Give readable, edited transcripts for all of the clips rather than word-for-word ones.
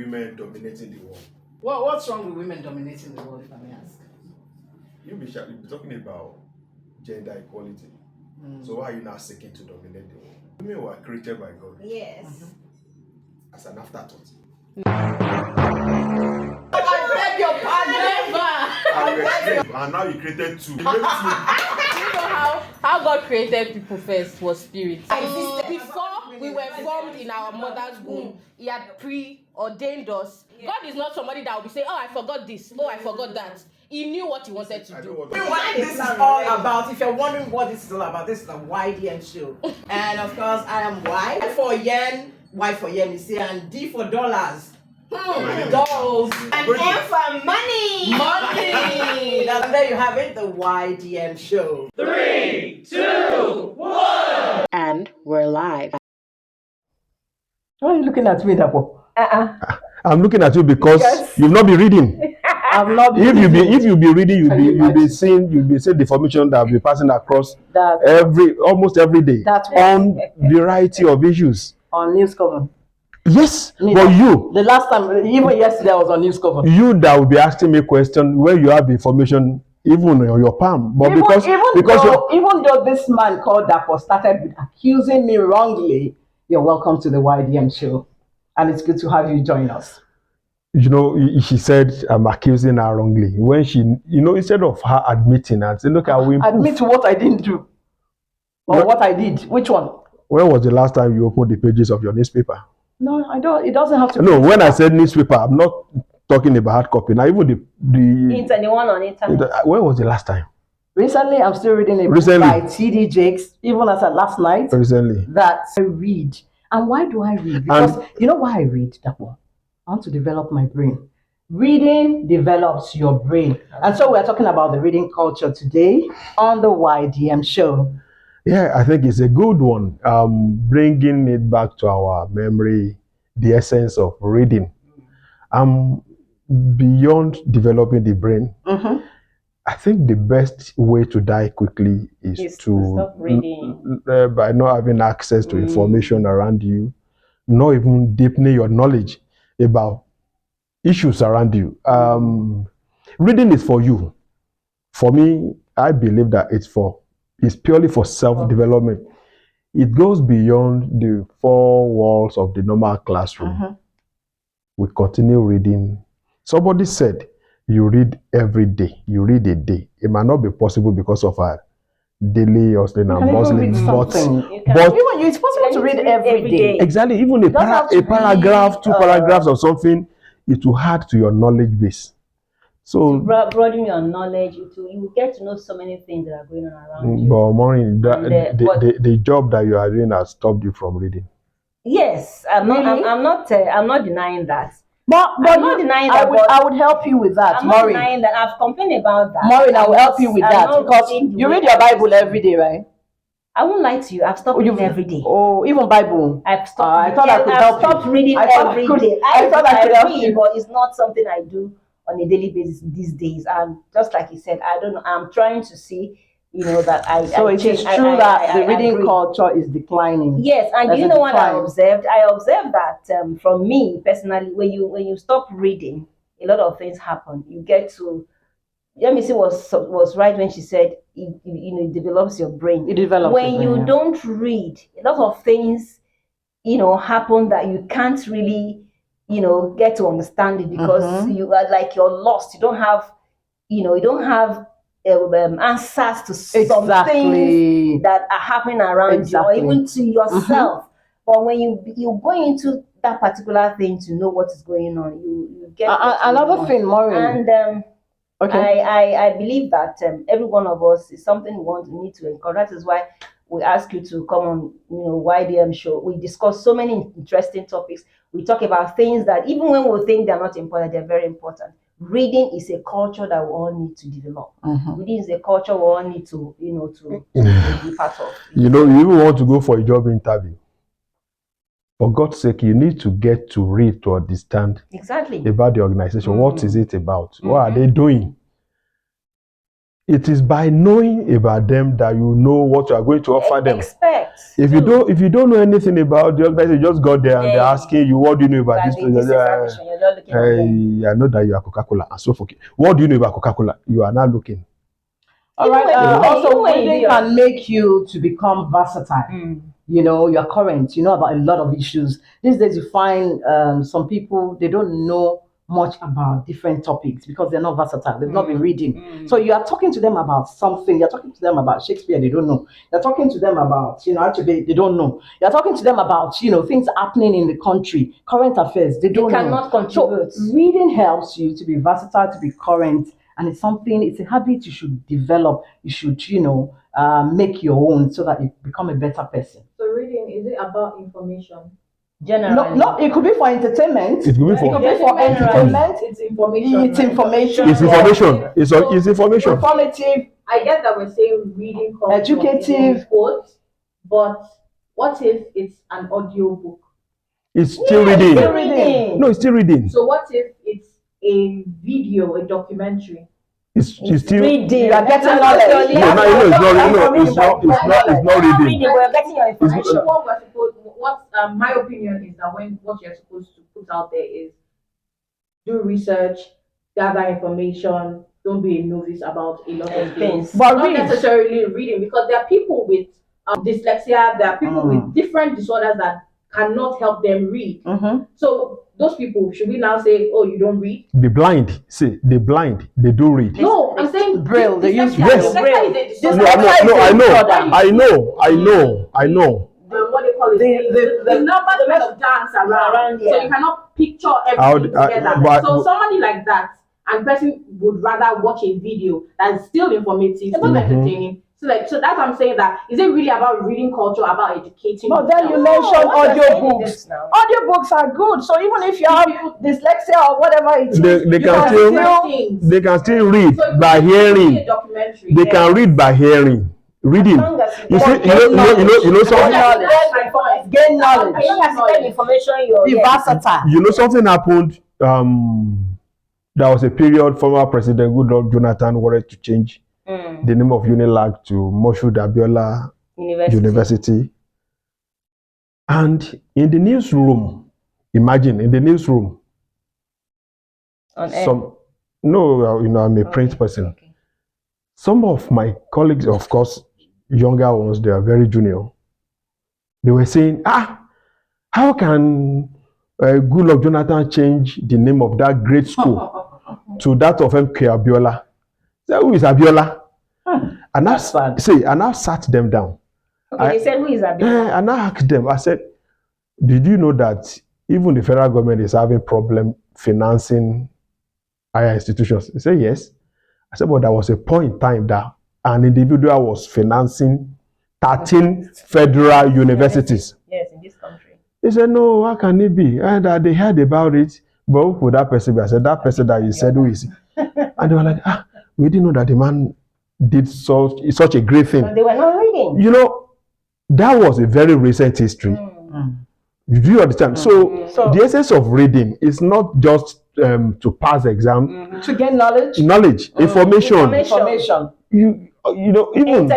women dominating the world. What's wrong with women dominating the world, if I may ask? You'll be talking about gender equality. So why are you now seeking to dominate the world? Women were created by God. Yes. As an afterthought. I beg your pardon. And now you created two. You know how God created people first was spirit. Before we were formed in our mother's womb, He had preordained us. God is not somebody that will be saying, "Oh, I forgot this. Oh, I forgot that." He knew what He wanted to do. What this is all about, if you're wondering what this is all about, this is the Ydm Show. And of course, I am Y for yen, Y for yen, you see, and D for dollars. Dolls. And M for money. Money. And there you have it, the Ydm Show. 3, 2, 1. And we're live. Why are you looking at me, Dapo? I'm looking at you because you've not been reading. I'm not. If you be reading, you'll be seeing the information that will be passing across almost every day on variety of issues. On news cover. Yes, but you. The last time, even yesterday, I was on news cover. You that will be asking me questions where you have information even on your palm, but even though this man called Dapo started with accusing me wrongly, you're welcome to the Ydm Show, and it's good to have you join us. You know, she said I'm accusing her wrongly when she, instead of her admitting and saying, "Look, I will admit what I didn't do or what I did." Which one? When was the last time you opened the pages of your newspaper? No, I don't. It doesn't have to. No, when I said newspaper, I'm not talking about hard copy. Now, even the one on internet. When was the last time? Recently, I'm still reading a book by T.D. Jakes. Even as of last night. Recently. That I read. And why do I read? Because you know why I read that one? I want to develop my brain. Reading develops your brain. And so we're talking about the reading culture today on the Ydm Show. Yeah, I think it's a good one. Bringing it back to our memory, the essence of reading. Beyond developing the brain, I think the best way to die quickly is to stop reading. By not having access to information around you, not even deepening your knowledge about issues around you. Reading is for you. For me, I believe that it's purely for self-development. It goes beyond the four walls of the normal classroom. We continue reading. Somebody said, you read every day. You read a day. It might not be possible because of our daily hustling and bustling. But it's possible to read every day. Exactly. Even a paragraph, two paragraphs or something, it will add to your knowledge base. So broaden your knowledge, you will get to know so many things that are going on around you. But Maureen, the job that you are doing has stopped you from reading. Yes, I'm not denying that. But I'm not denying that. I would help you with that, I'm not denying that. I've complained about that. Maureen, I will help you with that because you read your Bible every day, right? I won't lie to you. I've stopped reading every day. Oh, even Bible. I've stopped. I thought I could help you. I've stopped reading every day. I thought I could help you, but it's not something I do on a daily basis these days. And just like you said, I don't know. I'm trying to see, that So it is true that the reading culture is declining. Yes, and you know what I observed? I observed that from me personally, when you stop reading, a lot of things happen. You get to. Let me see was right when she said it develops your brain. It develops when you don't read, a lot of things happen that you can't really get to understand it because you are like you're lost. You don't have answers to some things that are happening around you or even to yourself. But when you go into that particular thing to know what is going on, you get another thing, Maureen. And I believe that every one of us is something we need to encourage. That is why we ask you to come on, Ydm Show. We discuss so many interesting topics. We talk about things that even when we think they're not important, they're very important. Reading is a culture that we all need to develop. Reading is a culture we all need to, to be part of. You even want to go for a job interview. For God's sake, you need to get to read to understand exactly about the organization. What is it about? What are they doing? it is by knowing about them that you know what you are going to offer them. Expect. If you don't know anything about the organization, you just got there and they're asking you, what do you know about this place? I know that you are Coca-Cola and so forth. What do you know about Coca-Cola? You are now looking. All right. Also, reading can make you to become versatile. You know, you're current. You know about a lot of issues. These days, you find some people, they don't know much about different topics because they're not versatile. They've not been reading. So you are talking to them about something. You're talking to them about Shakespeare. They don't know. You're talking to them about, actually, they don't know. You're talking to them about, things happening in the country, current affairs. They don't know. They cannot contribute. So reading helps you to be versatile, to be current. And it's a habit you should develop. You should, make your own so that you become a better person. So reading, is it about information? Generally. No, it could be for entertainment. It could be for entertainment. It's information. It's information. It's information. It's information. Informative. I get that we're saying reading culture, Educative. quotes, but what if it's an audio book? It's still reading. Still reading. No, it's still reading. So what if it's a video, a documentary? It's still reading. You are getting knowledge. It's not reading. We're getting your information. What my opinion is that what you're supposed to put out there is do research, gather information, don't be a novice about a lot of things. But not necessarily reading, because there are people with dyslexia, there are people with different disorders that cannot help them read. So those people, should we now say, oh, you don't read? The blind, they do read. No, I'm saying Braille. They use Yes. I know. What they call it, the numbers of dance around, so you cannot picture everything together. So somebody like that, and person would rather watch a video that is still informative, still entertaining. So that's what I'm saying, that is it really about reading culture, about educating? But then you mentioned audiobooks. Audiobooks are good. So even if you have dyslexia or whatever it is, they can still read by hearing. They can read by hearing. Reading. You see, you know something. Gain knowledge. Be versatile. You know something happened. There was a period former President Goodluck Jonathan wanted to change the name of Unilag to Moshood Abiola University. And in the newsroom, imagine in the newsroom, I'm a print person. Okay. Some of my colleagues, of course, younger ones, they are very junior. They were saying, how can Goodluck Jonathan change the name of that great school to that of MK Abiola? So, who is Abiola? And I sat them down. Okay, they said, who is Abiola? And I asked them, I said, did you know that even the federal government is having problem financing higher institutions? They said, yes. I said, but there was a point in time that an individual was financing 13 federal universities. Yes, in this country. He said, no, how can it be? And they heard about it, but who could that person be? I said, that person that you said, who is he? And they were like, we didn't know that the man did such a great thing. But they were not reading. You know, that was a very recent history. Do you understand? So the essence of reading is not just to pass exam. To gain knowledge. Information. You know, even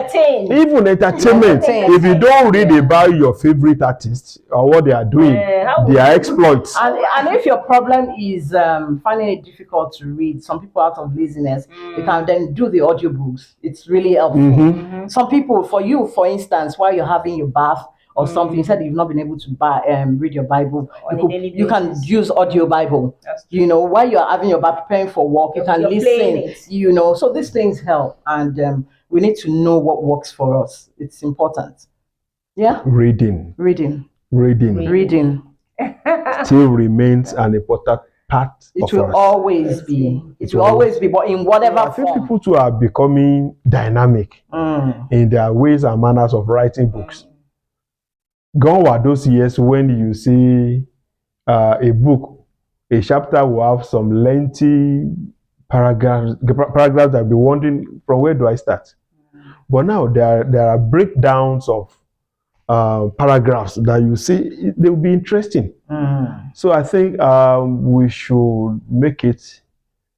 entertainment. If you don't read about your favorite artists or what they are doing, their exploits. And if your problem is finding it difficult to read, some people out of laziness, they can then do the audiobooks. It's really helpful. Some people, for instance, while you're having your bath or something, you said you've not been able to read your Bible, you can use audio Bible. While you're having your bath, preparing for work, you can listen. So these things help, and we need to know what works for us. It's important. Yeah. Reading still remains an important part of us. It will always be, but in whatever I think form. people too are becoming dynamic in their ways and manners of writing books. Gone were those years when you see a chapter will have some lengthy paragraphs that be wondering, from where do I start? But now there are breakdowns of paragraphs that you see, they will be interesting. So I think we should make it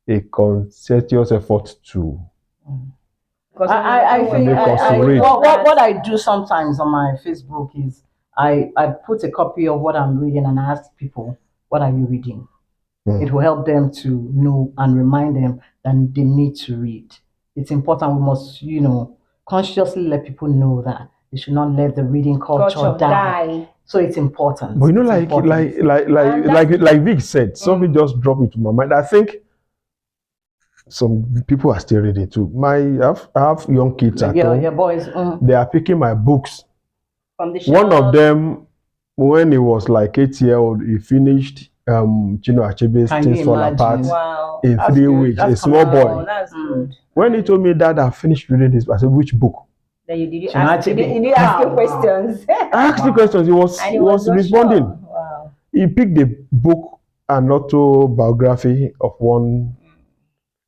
a conscientious effort to I think read. what I do sometimes on my Facebook is I put a copy of what I'm reading and I ask people, what are you reading? It will help them to know and remind them that they need to read. It's important. We must, consciously let people know that they should not let the reading culture die. So it's important. But like Vic said, something just dropped into my mind. I think some people are still reading too. I have young kids at home. Yeah, boys. They are picking my books. From the shelf. One of them, when he was like 8-year-old, he finished Chino Achebe's Things Fall Apart in 3 weeks. A small boy. That's good. When he told me that I finished reading this, I said, "Which book?" Then you did ask you questions. I asked the questions. He was responding. Sure. Wow. He picked the book, an autobiography of one,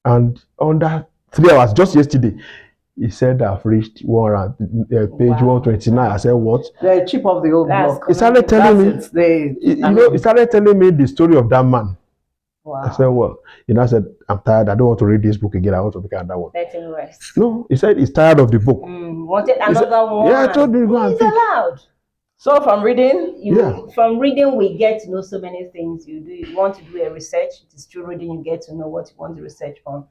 and under 3 hours, just yesterday, he said, "I've reached page 129." I said, "What?" The chip of the old block. He started telling me. He started telling me the story of that man. Wow. I said, "Well," I said, "I'm tired. I don't want to read this book again. I want to pick another one." Let him rest. No, he said he's tired of the book. Wanted another one. Yeah, I told him go and He's pick. allowed. So from reading, from reading, we get to know so many things. You want to do a research. It is through reading you get to know what you want to research on.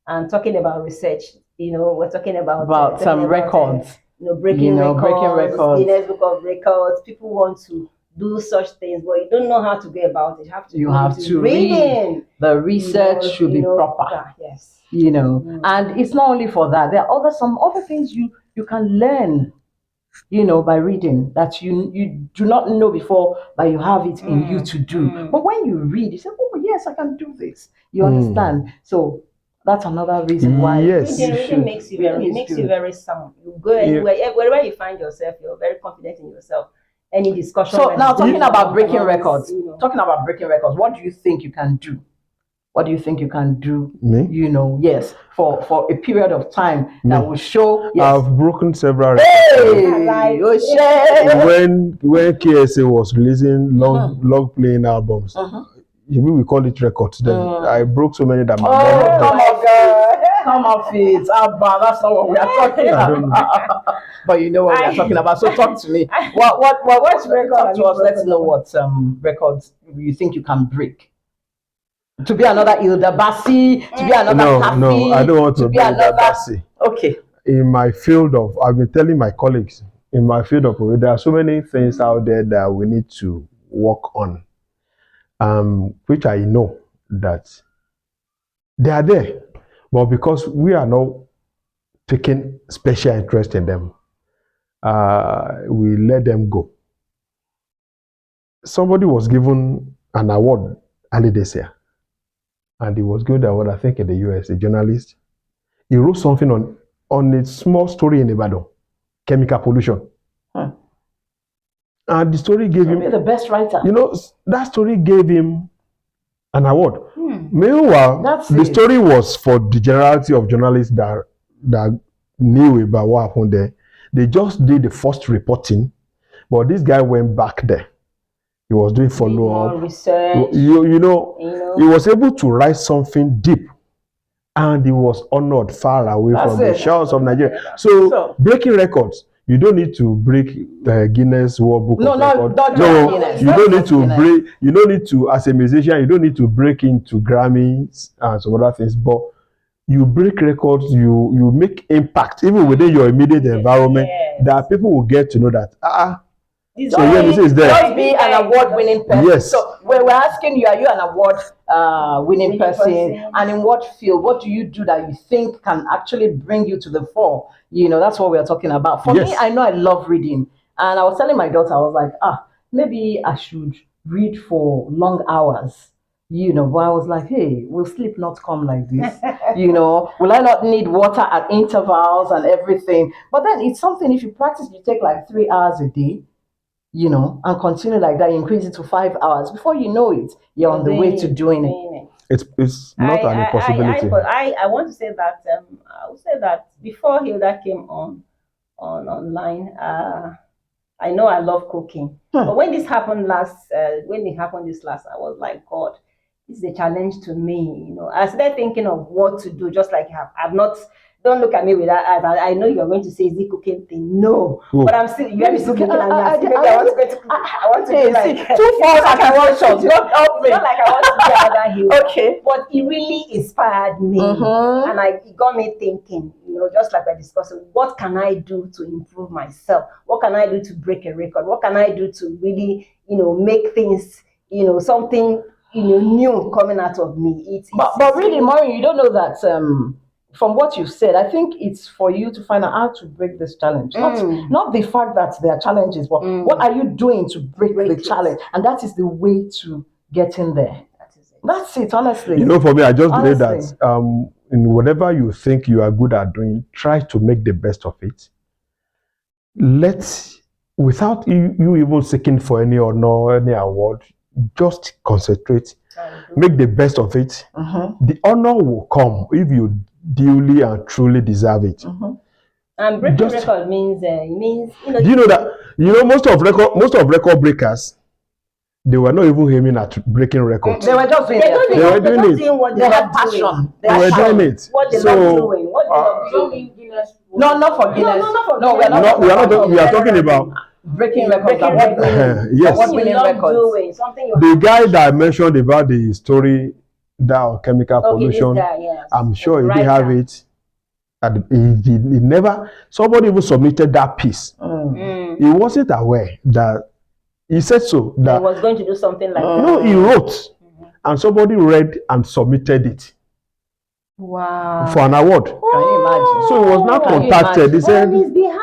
And talking about research, we're talking about some records. Breaking records, Guinness Book of Records. People want to do such things, but you don't know how to go about it. You have to read. The research should be proper. Yes. And it's not only for that. There are some other things you can learn, by reading that you do not know before, but you have it in you to do. But when you read, you say, "Oh yes, I can do this." You understand? So that's another reason why reading makes you very sound. You go anywhere, wherever you find yourself, you're very confident in yourself. Any discussion. So now talking about breaking records, what do you think you can do? What do you think you can do? Me? Yes, for a period of time that will show. Yes. I've broken several records. Hey, when KSA was releasing long playing albums, we call it records. Then I broke so many that my mom. Come on, girl. Come off it. That's not what we are talking about. But you know what we are talking about. So talk to me. What's record? Talk to us. Let's know what records you think you can break. To be another Hilda Bassi, to be another Taffy. No, I don't want to be another Bassi. Okay. In my field I've been telling my colleagues, in my field of there are so many things out there that we need to work on, which I know that they are there, but because we are not taking special interest in them, we let them go. Somebody was given an award early this year. And he was given the award, I think, in the US, a journalist. He wrote something on a small story in Ibadan, chemical pollution. And the story gave him the best writer. That story gave him an award. Meanwhile, the story was for the generality of journalists that knew about what happened there. They just did the first reporting, but this guy went back there. He was doing follow-up research. He was able to write something deep, and he was honored far away from the shores of Nigeria. So breaking records, you don't need to break Guinness World Book of Records. You don't need to break. You don't need to, as a musician, you don't need to break into Grammys and some other things. But you break records, you make impact even within your immediate environment. That people will get to know that Just be an award-winning person. Yes. So we're asking you, are you an award-winning person? And in what field? What do you do that you think can actually bring you to the fore? That's what we're talking about. For me, I know I love reading. And I was telling my daughter, I was like, maybe I should read for long hours. But I was like, hey, will sleep not come like this? Will I not need water at intervals and everything? But then it's something, if you practice, you take like 3 hours a day. And continue like that, increase it to 5 hours. Before you know it, you're on the way to doing it. It's not an impossibility. I want to say that I would say that before Hilda came online, I know I love cooking. But when this happened this last, I was like, God, this is a challenge to me. I started thinking of what to do, just like I've not Don't look at me with that eyes. I know you're going to say, is it cooking thing? No. Oh. But I'm still, you have me still looking at me. Maybe I want to go to cook. I want to be like, two false accusations. Not help me. not like I want to be another hero. Okay. But it really inspired me. And it got me thinking, just like we're discussing, what can I do to improve myself? What can I do to break a record? What can I do to really, make things, something, new coming out of me? But really, Maureen, you don't know that from what you've said, I think it's for you to find out how to break this challenge. Not the fact that there are challenges, but what are you doing to break the challenge? And that is the way to get in there. That's it, honestly. For me, I just believe that in whatever you think you are good at doing, try to make the best of it. Without you even seeking for any honor, any award, just concentrate, make the best of it. The honor will come if you duly and truly deserve it. And breaking record means do you know that most of record breakers, they were not even aiming at breaking records. They were just doing it. They were doing it. They had passion. They were doing it. What they love doing. What they love doing. No, not for Guinness. No, we are not. We are talking about breaking records. Yes. Award-winning records. The guy that I mentioned about the story that chemical pollution, I'm sure he did have it. And he never. Somebody even submitted that piece. He wasn't aware that. He said so. That he was going to do something like that. No, he wrote, and somebody read and submitted it. Wow. For an award. Can you imagine? So he was not contacted. He said, on his behalf.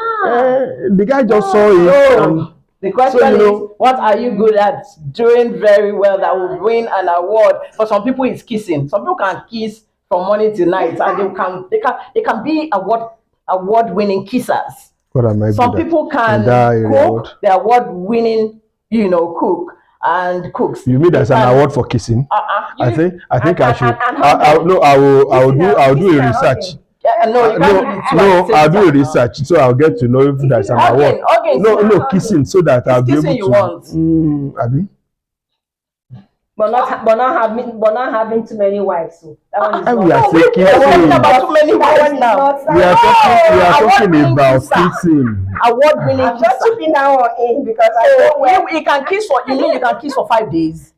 The guy just saw it. And the question is, what are you good at doing very well that will win an award? For some people, it's kissing. Some people can kiss from morning to night, and they can be award-winning kissers. What am I? Some people can cook. The award-winning, cook and cooks. You mean there's an award for kissing? I think I should. I'll do a research. I'll do a research, so I'll get to know if there's an award. No, kissing, so that I'll be able to. Abi? But not having too many wives. So that one is not. We are talking about too many wives now. We are talking about kissing. Award-winning. I'm just putting that one in because I know you can kiss for. You mean you can kiss for 5 days,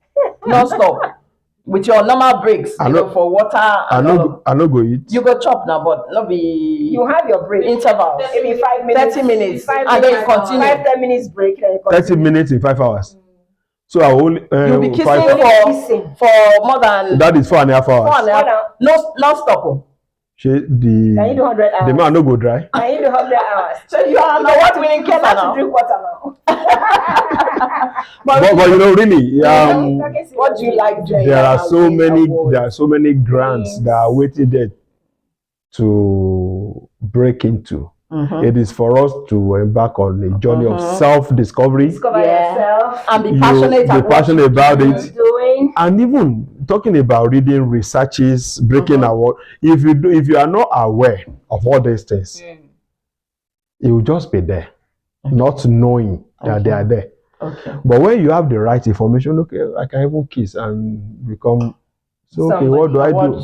non-stop, with your normal breaks, for water. I no go eat. You go chop now, but not be. You have your break intervals. Maybe 5 minutes, 30 minutes, and then you continue. 5-10 minutes break. 30 minutes in 5 hours. So I will. You'll be kissing for more than. That is 4.5 hours. No, non-stop. Can you do 100 hours? The man no go dry. Can you do 100 hours? So you are not award-winning kisser now. Drink water now. but really, what do you like doing? There are so many grants that are waiting there to break into. It is for us to embark on a journey of self-discovery. Discover yourself and be passionate about it. Doing. And even talking about reading researches, breaking award. If you are not aware of all these things, it will just be there, not knowing that they are there. But when you have the right information, I can even kiss and become. So what do I do?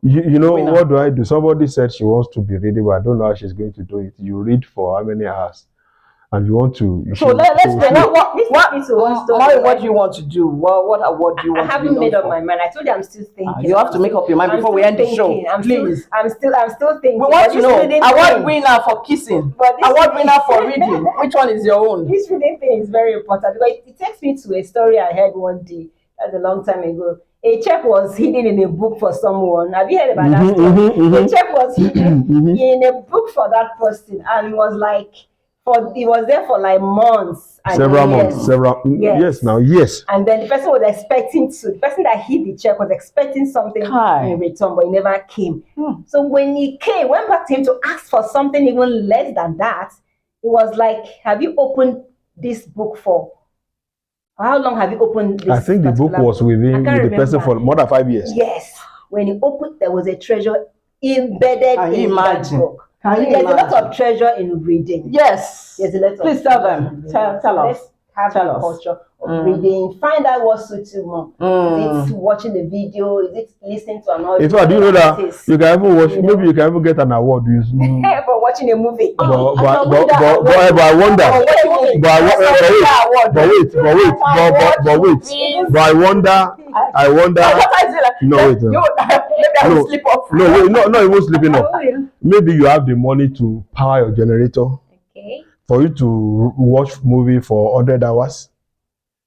What do I do? Somebody said she wants to be reading, but I don't know how she's going to do it. You read for how many hours? And you want to... let's what do you want to do? What award do you want to do? I haven't made up my mind. I told you I'm still thinking. You have to make up your mind before we end the show. Please. I'm still thinking. We want to know. Award winner for kissing. Award winner for reading. Which one is your own? This reading thing is very important because it takes me to a story I heard one day. That's a long time ago. A check was hidden in a book for someone. Have you heard about that story? A check was hidden in a book for that person, and it was like he was there for like months. And several months. Yes. And then the person was expecting the person that hid the check was expecting something in return, but it never came. So when he went back to him to ask for something even less than that, it was like, have you opened this book for? How long have you opened this? I think the book was with the person for more than 5 years. Yes. When he opened, there was a treasure embedded in that book. There's a lot of treasure in reading. Yes. There's a lot of Please tell them. Tell us. have Tell a us. culture of reading. Find out what suits you more. Is it watching the video? Is it listening to an audio? In fact, do you know that you can even watch? You know? Maybe you can even get an award. For watching a movie. But I wonder. But I wonder. No, wait. Maybe I will slip off. No, wait. Not even sleeping off. Maybe you have the money to power your generator. Okay. For you to watch movie for 100 hours,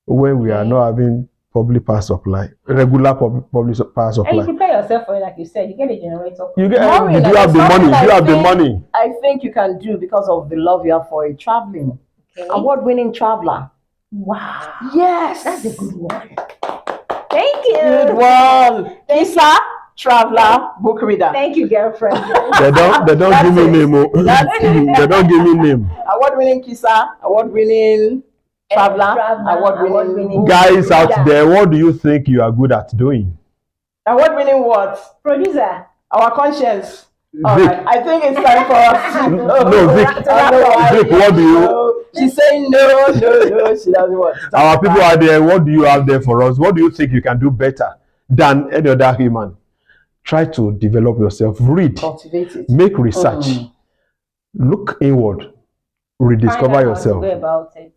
when we are not having public power supply, regular public power supply. And you prepare yourself for it, like you said. You get a generator. You get. Maureen, Do you have the money? Do you have the money? I think you can do because of the love you have for it. Traveling. Okay. Award-winning traveler. Wow. Yes. That's a good one. Thank you. Good one. Kisa, traveler, book reader. Thank you, girlfriend. They don't give me name. They don't give me name. Award-winning Kisa, award-winning traveler, award-winning Guys out there, what do you think you are good at doing? award-winning what? Producer. Our conscience. All Vic. right. I think it's time for us to No, Vic, what do you? She's saying no, she doesn't want to. Our people out there, what do you have there for us? What do you think you can do better than any other human? Try to develop yourself. Read. Cultivate it. Make research. Look inward. Rediscover yourself. Go about it.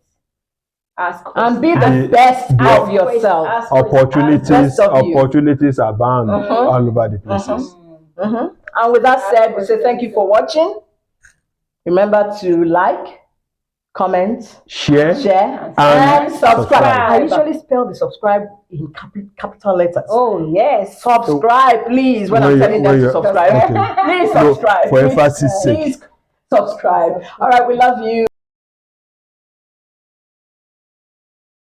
Ask And be the best of yourself. Opportunities of you. opportunities abound all over the places. And with that said, we say thank you for watching. Remember to like, comment, Share and subscribe. I subscribe. usually spell the subscribe in capital letters. Oh, yes. Subscribe, please. When I'm telling them to subscribe, okay. please No, subscribe. for emphasis sake. Please subscribe. All right, we love you.